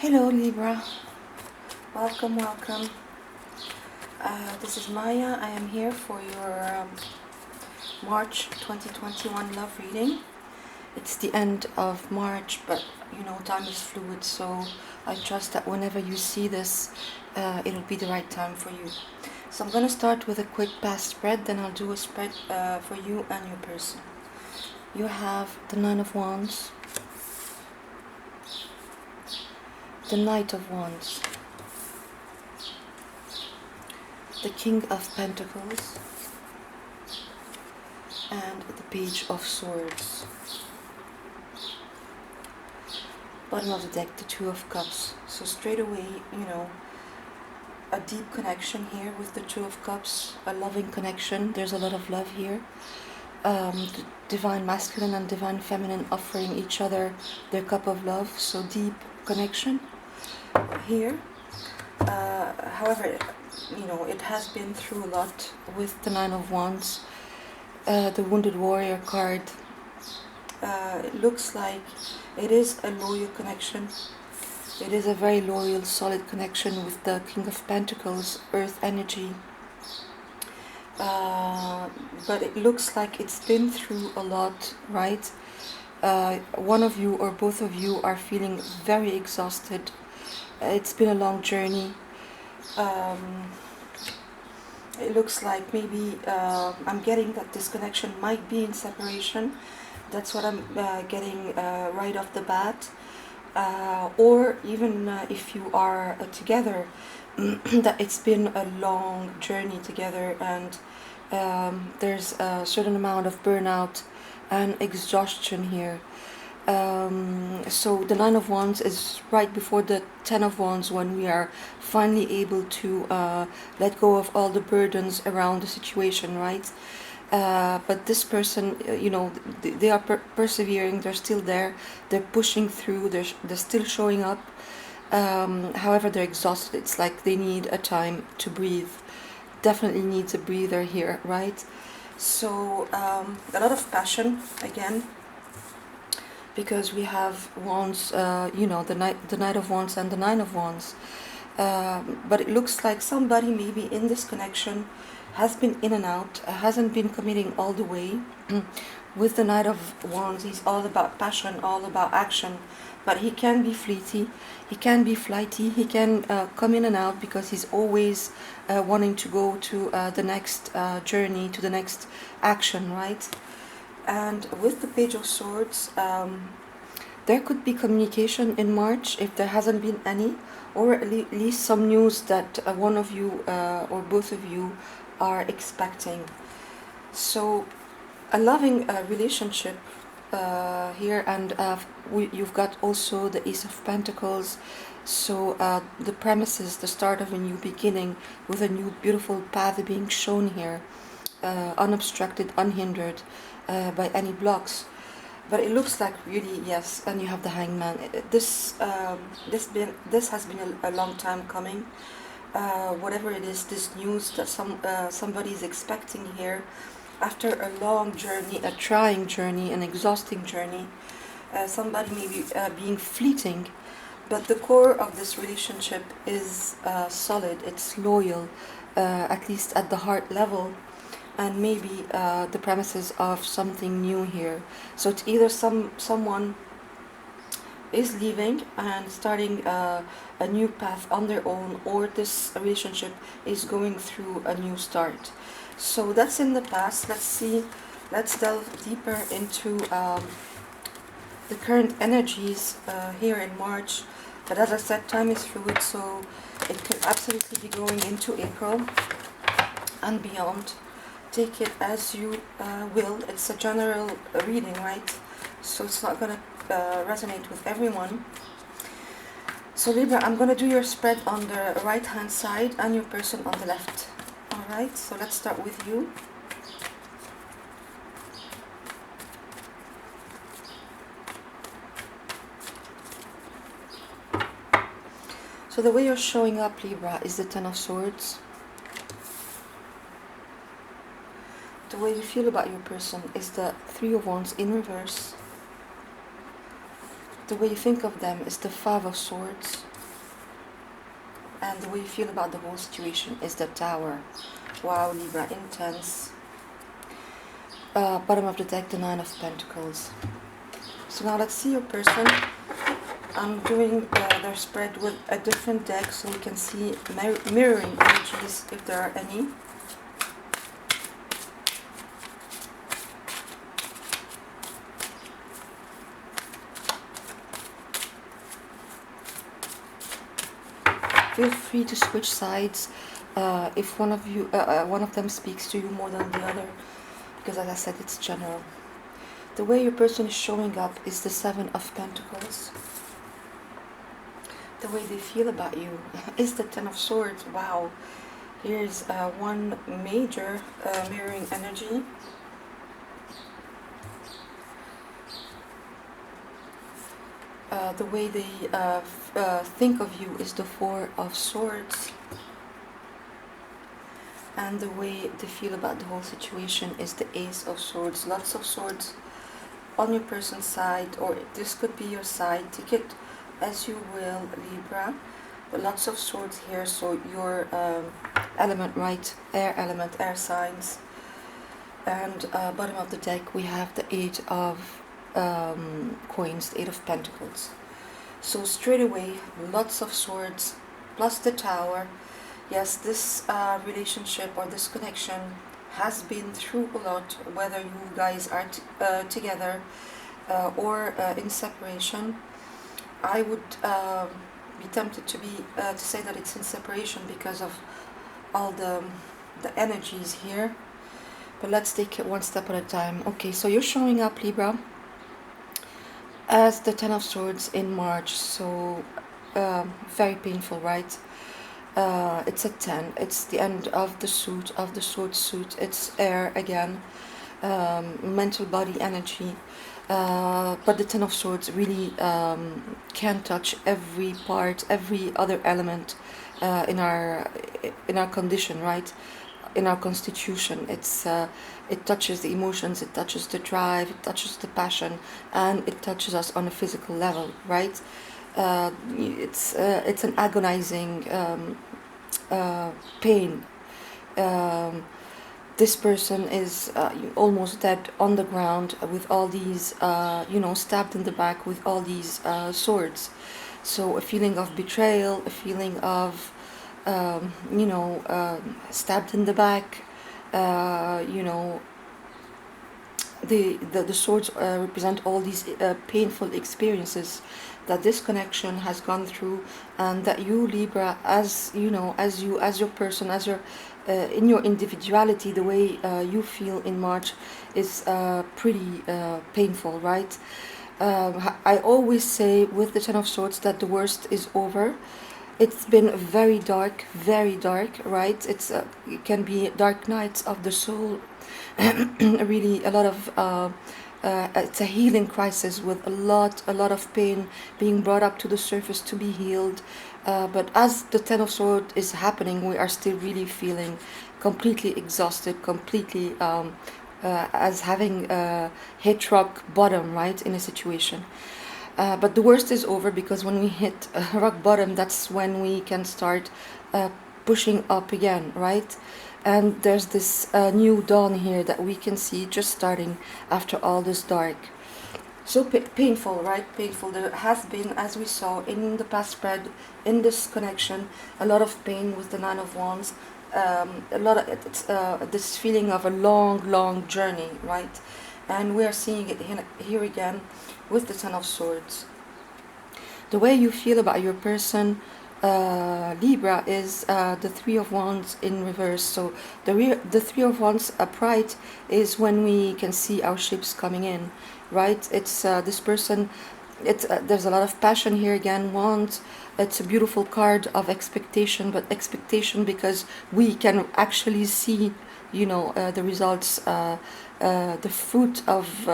Hello Libra, welcome. This is Maya. I am here for your March 2021 love reading. It's the end of March, but you know time is fluid, so I trust that whenever you see this, it'll be the right time for you. So I'm going to start with a quick past spread, then I'll do a spread for you and your person. You have the Nine of Wands, the Knight of Wands, the King of Pentacles, and the Page of Swords. Bottom of the deck, the Two of Cups. So straight away, you know, a deep connection here with the Two of Cups, a loving connection. There's a lot of love here. The divine masculine and divine feminine offering each other their cup of love. So deep connection here. However, you know, it has been through a lot with the Nine of Wands. The Wounded Warrior card. It looks like it is a loyal connection. It is a very loyal, solid connection with the King of Pentacles, Earth energy. But it looks like it's been through a lot, right? One of you or both of you are feeling very exhausted. It's been a long journey. It looks like maybe I'm getting that this connection might be in separation. That's what I'm getting right off the bat. Or even if you are together, that it's been a long journey together, and there's a certain amount of burnout and exhaustion here. So the Nine of Wands is right before the Ten of Wands, when we are finally able to let go of all the burdens around the situation, right? But this person, you know, they are persevering, they're still there, they're pushing through, they're still showing up. However, they're exhausted. It's like they need a time to breathe. Definitely needs a breather here, right? So a lot of passion again, because we have wands, you know, the Knight of Wands and the Nine of Wands. But it looks like somebody maybe in this connection has been in and out, hasn't been committing all the way. With the Knight of Wands, he's all about passion, all about action, but he can be fleety, he can be flighty, he can come in and out because he's always wanting to go to the next journey, to the next action, right? And with the Page of Swords, there could be communication in March if there hasn't been any, or at least some news that one of you or both of you are expecting. So a loving relationship here, and you've got also the Ace of Pentacles. So the premises, the start of a new beginning with a new beautiful path being shown here, unobstructed, unhindered by any blocks. But it looks like really, yes, and you have the Hangman. This has been a long time coming. Whatever it is, this news that somebody is expecting here, after a long journey, a trying journey, an exhausting journey, somebody may be being fleeting, but the core of this relationship is solid, it's loyal, at least at the heart level, and maybe the premises of something new here. So it's either someone is leaving and starting a new path on their own, or this relationship is going through a new start. So that's in the past. Let's delve deeper into the current energies here in March. But as I said, time is fluid, so it could absolutely be going into April and beyond. Take it as you will. It's a general reading, right? So it's not going to resonate with everyone. So Libra, I'm going to do your spread on the right hand side and your person on the left. Alright, so let's start with you. So the way you're showing up, Libra, is the Ten of Swords. The way you feel about your person is the Three of Wands in reverse. The way you think of them is the Five of Swords. and the way you feel about the whole situation is the Tower. Wow, Libra, intense. Bottom of the deck, the Nine of Pentacles. So now let's see your person. I'm doing their spread with a different deck so we can see mirroring energies if there are any. Feel free to switch sides if one of them speaks to you more than the other, because as I said, it's general. The way your person is showing up is the Seven of Pentacles. The way they feel about you is the Ten of Swords. Wow, here's one major mirroring energy. The way they think of you is the Four of Swords, and the way they feel about the whole situation is the Ace of Swords. Lots of swords on your person's side, or this could be your side. Take it as you will, Libra, but lots of swords here. So your element, right, air element, air signs. And bottom of the deck we have the Eight of coins, the Eight of Pentacles. So straight away, lots of swords plus the Tower. Yes, this relationship or this connection has been through a lot, whether you guys are together or in separation. I would be tempted to say that it's in separation because of all the energies here. But let's take it one step at a time. Okay, so you're showing up, Libra, as the Ten of Swords in March. So very painful, right? It's a 10. It's the end of the suit, of the sword suit. It's air again, mental body energy. But the Ten of Swords really can touch every part, every other element in our condition, right? In our constitution. It touches the emotions, it touches the drive, it touches the passion, and it touches us on a physical level, right? It's an agonizing pain. This person is almost dead on the ground with all these, stabbed in the back with all these swords. So a feeling of betrayal, a feeling of, stabbed in the back. The swords represent all these painful experiences that this connection has gone through, and that you, Libra, as your person, as your in your individuality, the way you feel in March is pretty painful, right? I always say with the Ten of Swords that the worst is over. It's been very dark, right? It can be dark nights of the soul. Really, a lot of it's a healing crisis with a lot of pain being brought up to the surface to be healed. But as the Ten of Swords is happening, we are still really feeling completely exhausted, completely as having hit rock bottom, right, in a situation. But the worst is over, because when we hit rock bottom, that's when we can start pushing up again, right? And there's this new dawn here that we can see just starting after all this dark. So painful, right? Painful. There has been, as we saw in the past spread, in this connection, a lot of pain with the Nine of Wands. A lot of this feeling of a long journey, right? And we are seeing it here again with the Ten of Swords. The way you feel about your person, Libra, is the Three of Wands in reverse. So the Three of Wands upright is when we can see our ships coming in, right? It's this person. There's a lot of passion here again. Wands. It's a beautiful card of expectation, but expectation because we can actually see, the results, the fruit of.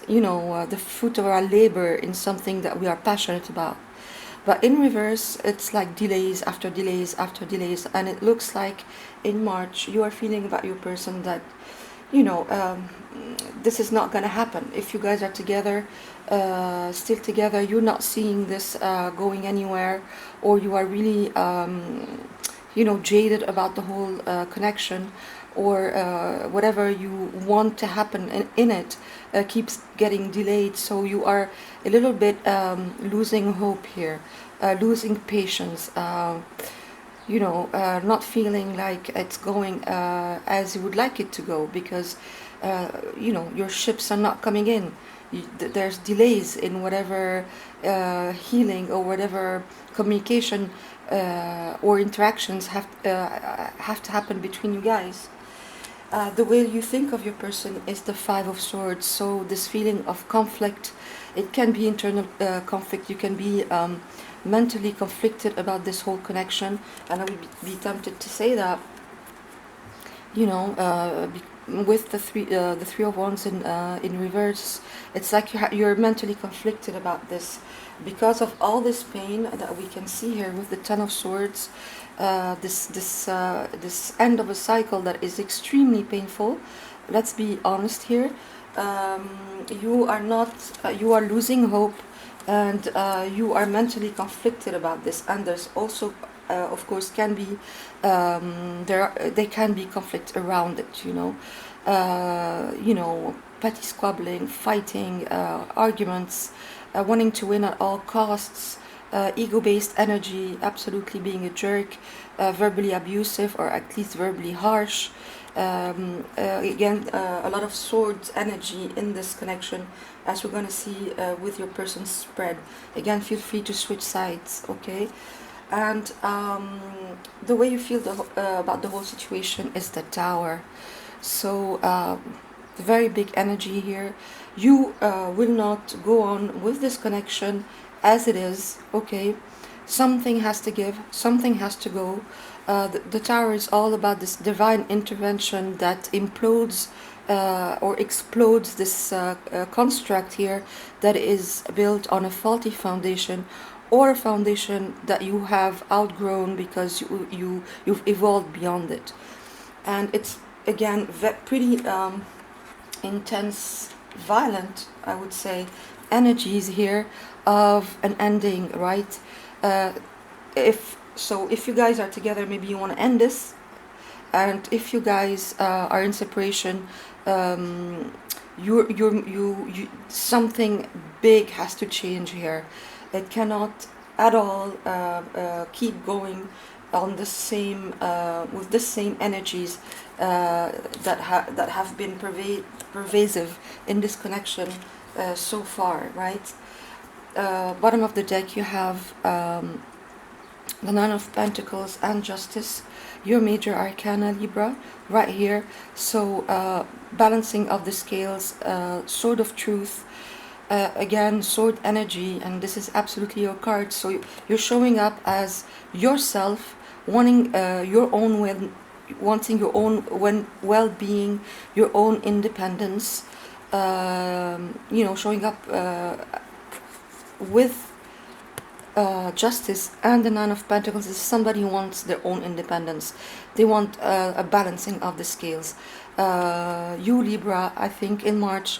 The fruit of our labor in something that we are passionate about. But in reverse, it's like delays after delays after delays, and it looks like in March you are feeling about your person that you know, this is not going to happen. If you guys are together, still together, you're not seeing this going anywhere, or you are really, you know, jaded about the whole connection, or whatever you want to happen in it keeps getting delayed. So you are a little bit losing hope here, losing patience. You know, not feeling like it's going as you would like it to go, because you know, your ships are not coming in. There's delays in whatever healing or whatever communication or interactions have to happen between you guys. The way you think of your person is the Five of Swords. So this feeling of conflict, it can be internal conflict. You can be mentally conflicted about this whole connection, and I would be tempted to say that, you know, with the Three of Wands in reverse, it's like you're mentally conflicted about this because of all this pain that we can see here with the Ten of Swords. This end of a cycle that is extremely painful. Let's be honest here. You are not. You are losing hope, and you are mentally conflicted about this. And there's also, of course, can be there can be conflict around it. You know, petty squabbling, fighting, arguments, wanting to win at all costs. Ego-based energy, absolutely being a jerk, verbally abusive, or at least verbally harsh. Again, a lot of swords energy in this connection, as we're going to see with your person's spread. Again, feel free to switch sides, okay? And the way you feel about the whole situation is the Tower. So very big energy here. You will not go on with this connection as it is, okay? Something has to give, something has to go. The Tower is all about this divine intervention that implodes or explodes this construct here that is built on a faulty foundation, or a foundation that you have outgrown because you've evolved beyond it. And it's, again, pretty intense, violent, I would say, energies here of an ending, right? If you guys are together, maybe you want to end this, and if you guys are in separation, you something big has to change here. It cannot at all keep going on the same with the same energies that have been pervasive in this connection so far, right? Bottom of the deck, you have the Nine of Pentacles and Justice, your major arcana, Libra, right here. So balancing of the scales, Sword of Truth, again, sword energy, and this is absolutely your card. So you're showing up as yourself, wanting your own wanting your own well-being, your own independence. You know, showing up with Justice and the Nine of Pentacles is somebody who wants their own independence. They want a balancing of the scales. You, Libra, I think in March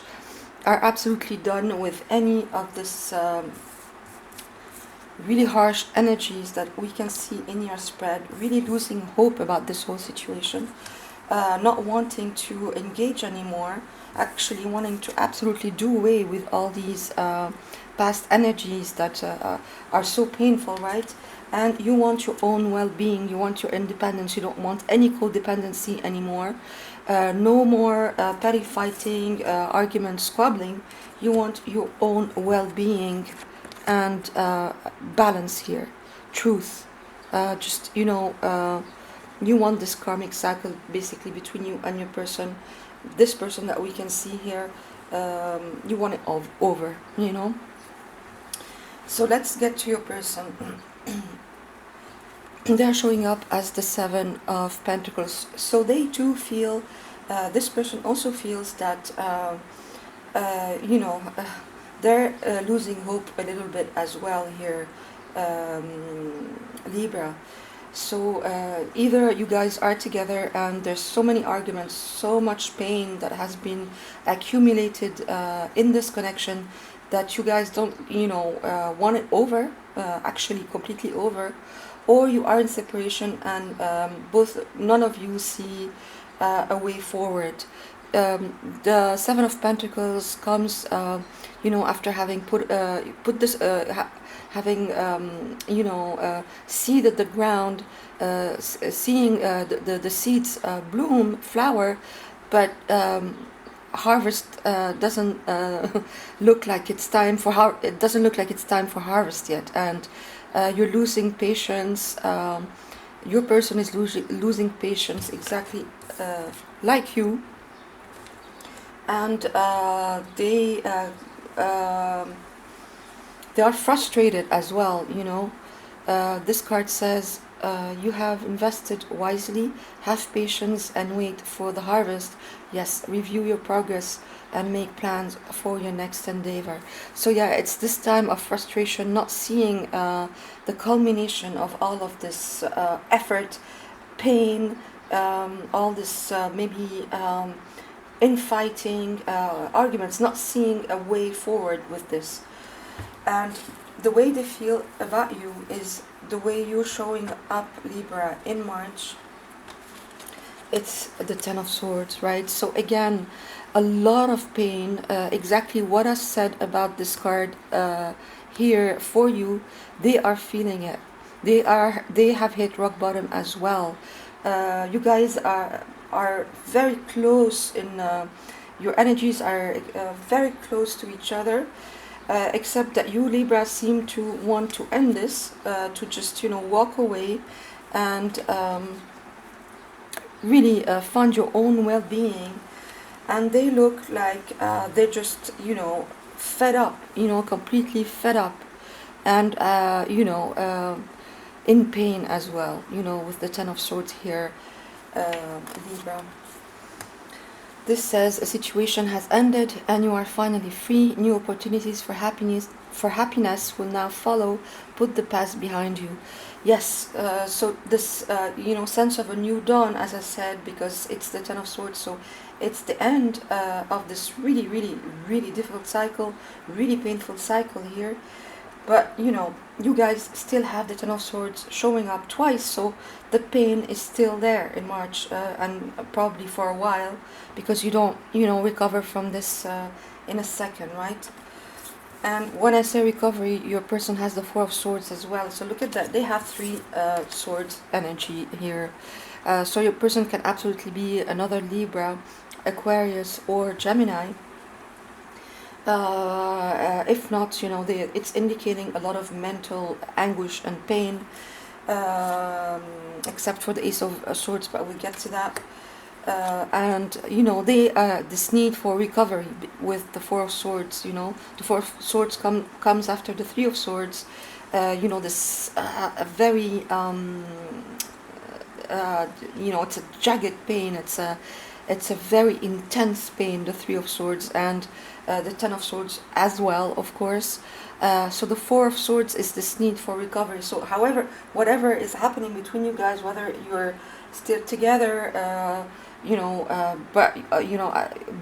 are absolutely done with any of this really harsh energies that we can see in your spread, really losing hope about this whole situation, not wanting to engage anymore, actually wanting to absolutely do away with all these past energies that are so painful, right? And you want your own well-being, you want your independence, you don't want any codependency anymore, no more petty fighting, arguments, squabbling. You want your own well-being and balance here, truth. Just, you know, you want this karmic cycle basically between you and your person, this person that we can see here. You want it over, you know. So let's get to your person. They're showing up as the Seven of Pentacles. So they too feel, this person also feels that, you know, they're losing hope a little bit as well here, Libra. So either you guys are together and there's so many arguments, so much pain that has been accumulated in this connection that you guys don't, want it over, actually completely over, or you are in separation and none of you see a way forward. The Seven of Pentacles comes, after having put this, having seeded the ground, seeing the seeds bloom, flower, but harvest doesn't look like it's time for it doesn't look like it's time for harvest yet, and you're losing patience. Your person is losing patience, exactly like you, and they are frustrated as well. This card says you have invested wisely, have patience and wait for the harvest. Yes, review your progress and make plans for your next endeavor. So yeah, it's this time of frustration, not seeing the culmination of all of this effort, pain, all this maybe infighting, arguments, not seeing a way forward with this. And the way they feel about you is the way you're showing up, Libra, in March. It's the Ten of Swords, right? So again, a lot of pain, exactly what I said about this card here for you. They are feeling it. They have hit rock bottom as well. You guys are very close in your energies are very close to each other, except that you, Libra, seem to want to end this, to just walk away and really find your own well-being. And they look like they're just fed up, completely fed up, and in pain as well, with the Ten of Swords here, Libra. This says a situation has ended and you are finally free. New opportunities for happiness will now follow. Put the past behind you. Yes, so this sense of a new dawn, as I said, because it's the Ten of Swords, so it's the end of this really, really, really difficult cycle, really painful cycle here. But you guys still have the Ten of Swords showing up twice, so the pain is still there in March, and probably for a while, because you don't recover from this in a second, right? And when I say recovery, your person has the Four of Swords as well. So look at that, they have three swords energy here. So your person can absolutely be another Libra, Aquarius, or Gemini. If not, it's indicating a lot of mental anguish and pain, except for the Ace of Swords, but we'll get to that. And they this need for recovery with the Four of Swords. The Four of Swords comes after the Three of Swords. This a very it's a jagged pain. It's a very intense pain, the Three of Swords, and the Ten of Swords as well, of course. So the Four of Swords is this need for recovery. So whatever is happening between you guys, whether you're still together,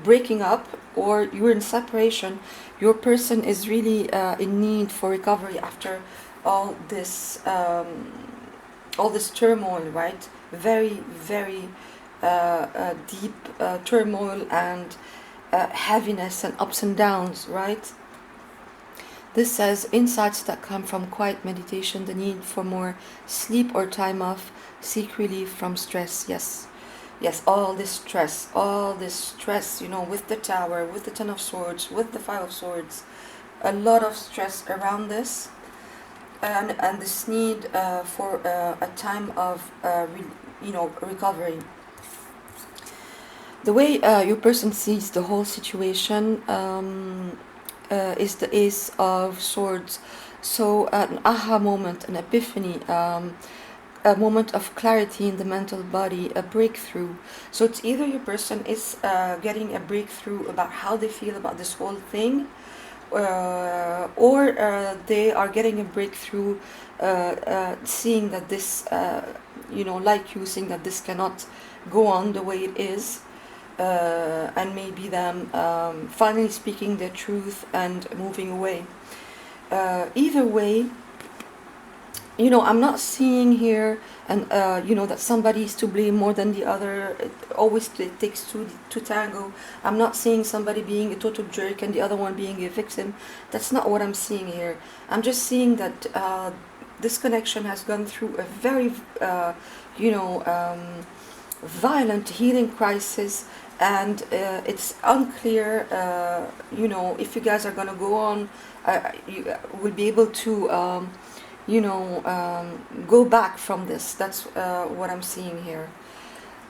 breaking up, or you're in separation, your person is really in need for recovery after all this turmoil, right? Very, very deep turmoil and heaviness and ups and downs, right? This says insights that come from quiet meditation, the need for more sleep or time off, seek relief from stress. Yes, all this stress, with the Tower, with the Ten of Swords, with the Five of Swords, a lot of stress around this, and this need for a time of recovery. The way your person sees the whole situation is the Ace of Swords. So an aha moment, an epiphany, a moment of clarity in the mental body, a breakthrough. So it's either your person is getting a breakthrough about how they feel about this whole thing, or they are getting a breakthrough seeing that this like you, saying that this cannot go on the way it is, and maybe them finally speaking their truth and moving away. Either way, I'm not seeing here, and that somebody is to blame more than the other. It takes two to tango. I'm not seeing somebody being a total jerk and the other one being a victim. That's not what I'm seeing here. I'm just seeing that this connection has gone through a very, violent healing crisis, and it's unclear, if you guys are gonna go on, you will be able to. Go back from this. That's what I'm seeing here.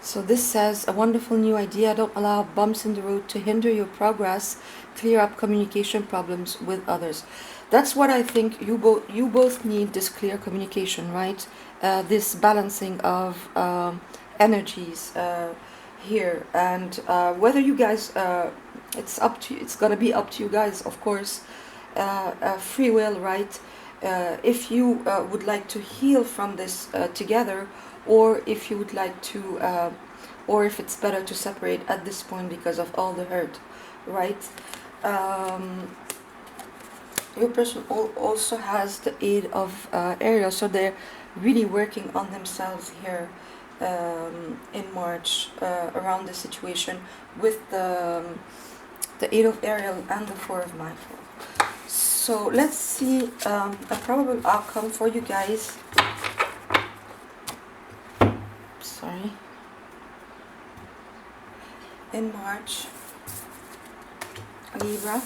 So this says, a wonderful new idea. Don't allow bumps in the road to hinder your progress. Clear up communication problems with others. That's what I think you both need, this clear communication, right? This balancing of energies here, and whether you guys, it's gonna be up to you guys, of course. Free will, right? If you would like to heal from this together, or if you would like to, or if it's better to separate at this point because of all the hurt, right? Your person also has the aid of Ariel, so they're really working on themselves here in March around the situation with the aid of Ariel and the Four of Mindful. So let's see a probable outcome for you guys. Sorry. In March, Libra.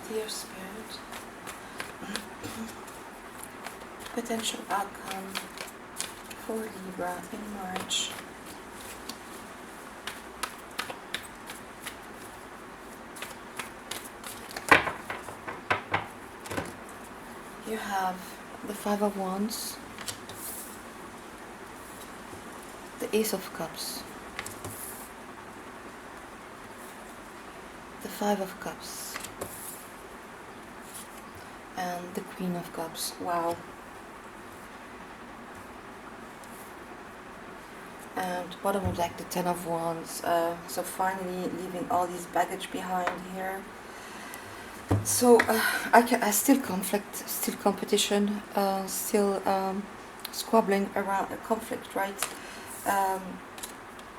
Dear Spirit, potential outcome for Libra in March. You have the Five of Wands, the Ace of Cups, the Five of Cups, and the Queen of Cups. Wow. And bottom of deck, the Ten of Wands. So finally leaving all these baggage behind here. So I still conflict, still competition, still squabbling around a conflict, right?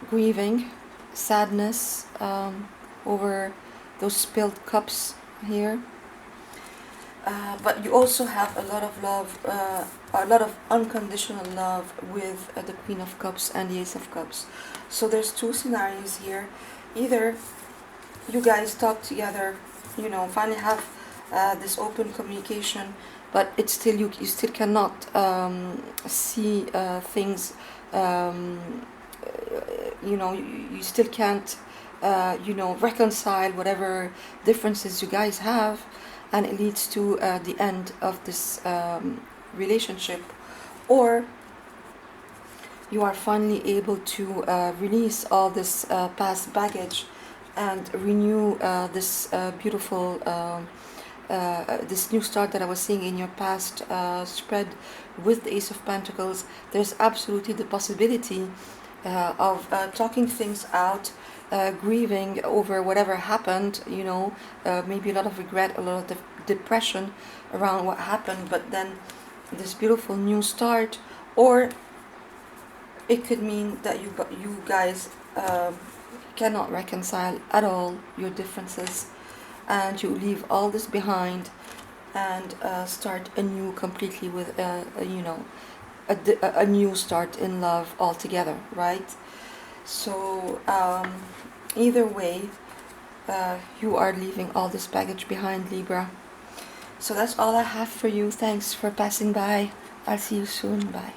Grieving, sadness over those spilled cups here. But you also have a lot of love, a lot of unconditional love with the Queen of Cups and the Ace of Cups. So there's two scenarios here. Either you guys talk together, finally have this open communication, but it's still you still cannot see things. You still can't reconcile whatever differences you guys have, and it leads to the end of this relationship. Or you are finally able to release all this past baggage and renew this beautiful this new start that I was seeing in your past spread with the Ace of Pentacles. There's absolutely the possibility of talking things out, grieving over whatever happened, maybe a lot of regret, a lot of depression around what happened, but then this beautiful new start. Or it could mean that you guys cannot reconcile at all your differences, and you leave all this behind and start anew completely with a new start in love altogether, right? So either way, you are leaving all this baggage behind, Libra. So that's all I have for you. Thanks for passing by. I'll see you soon. Bye.